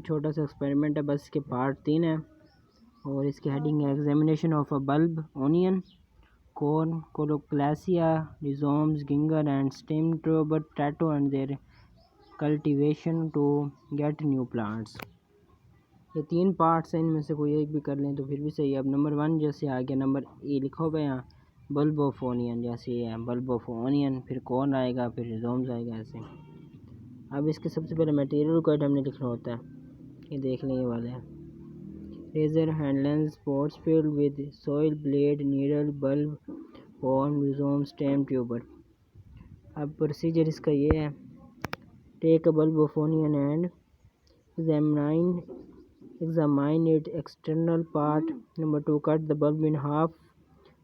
छोटा सा एक्सपेरिमेंट है, बस इसके पार्ट 3 है और इसकी हेडिंग है examination of a bulb, onion, corm, colocasia, rhizomes, ginger and stem tuber potato and their cultivation to get new plants. ये 3 पार्ट्स हैं, इनमें से कोई एक भी कर लें तो फिर भी सही है। अब नंबर 1 जैसे आ गया, नंबर ए लिखा हुआ है यहाँ बल्ब ऑफ ओनियन, जैसे ये है बल्ब ऑफ ओनियन, फिर कॉर्न आएगा, फिर रिजोम्स आएगा ऐसे। अब इसके सबसे पहले मटेरियल को हमने लिखना होता है, ये देख लें ये वाले हैं, razor, hand lens, pots filled with soil, blade, needle, bulb, corm, rhizome, stem, tuber. अब प्रोसीजर इसका ये है, take a bulb of onion and examine its external part. Number 2, cut the bulb in half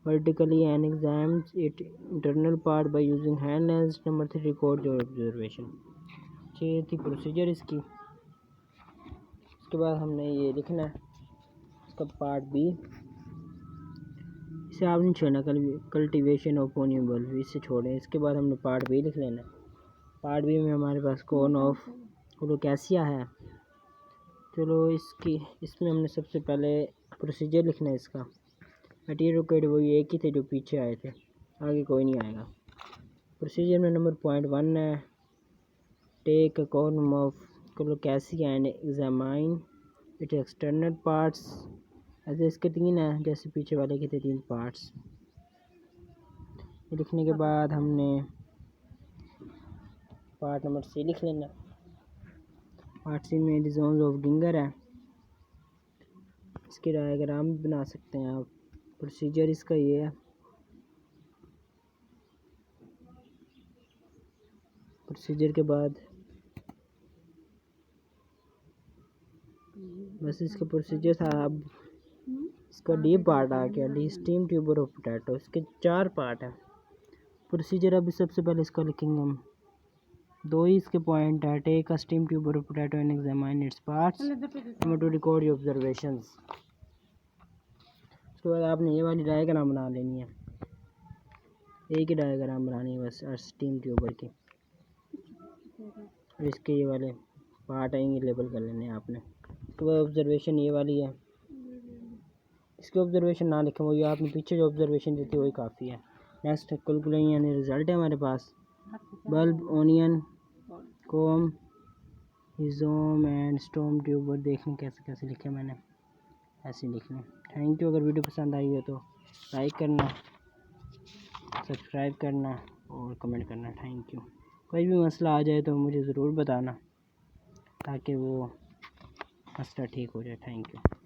vertically and examine its internal part by using hand lens. Number 3, record your observation। ये थी procedure इसकी। इसके बाद हमने ये लिखना है इसका पार्ट बी, इसे आप नहीं छोड़ना, कल्टीवेशन ऑफ ओनियन बल्ब, इसे छोड़ें। इसके बाद हमने पार्ट बी लिख लेना। पार्ट बी में हमारे पास कॉर्न ऑफ कोलोक्लेसिया है। चलो इसमें हमने सबसे पहले प्रोसीजर लिखना है इसका। मटीरियल कोड वही एक ही थे जो पीछे आए थे, आगे कोई नहीं आएगा। प्रोसीजर में नंबर पॉइंट 1 है, take a corm of colocasia and examine it external parts. ऐसे इसके 3 हैं, जैसे पीछे वाले के थे 3 पार्ट्स। ये लिखने के बाद हमने पार्ट नंबर सी लिख लेना। पार्ट सी में रिजोम्स ऑफ गिंगर है, इसके डायग्राम भी बना सकते हैं आप। प्रोसीजर इसका ये है, प्रोसीजर के बाद बस इसका प्रोसीजर था। अब इसका डी पार्ट आ गया, D steam tuber of potato. इसके 4 पार्ट है प्रोसीजर। अभी सबसे पहले इसका लिखेंगे हम, 2 ही इसके पॉइंट है, take a steam tuber of potato and examine its parts. Number 2, record your observations. उसके बाद आपने ये वाली डायग्राम बना लेनी है, एक ही डायग्राम बनानी है बस स्टीम ट्यूबर की। और इसके ये वाले पार्ट आएंगे, लेबल कर लेने हैं आपने। उसके बाद ऑब्जर्वेशन ये वाली है, इसके ऑब्जर्वेशन ना लिखें, वही आपने पीछे जो ऑब्जर्वेशन दी थी वही काफ़ी है। नेक्स्ट कैलकुलेशन यानी रिजल्ट है हमारे पास, bulb, onion, corm, rhizome and stem tuber. देखें कैसे कैसे लिखे मैंने, ऐसे लिखना। Thank you. अगर वीडियो पसंद आई हो तो लाइक करना, सब्सक्राइब करना और कमेंट करना। Thank you. कोई भी मसला आ जाए तो मुझे ज़रूर बताना ताकि वो मसला ठीक हो जाए। Thank you.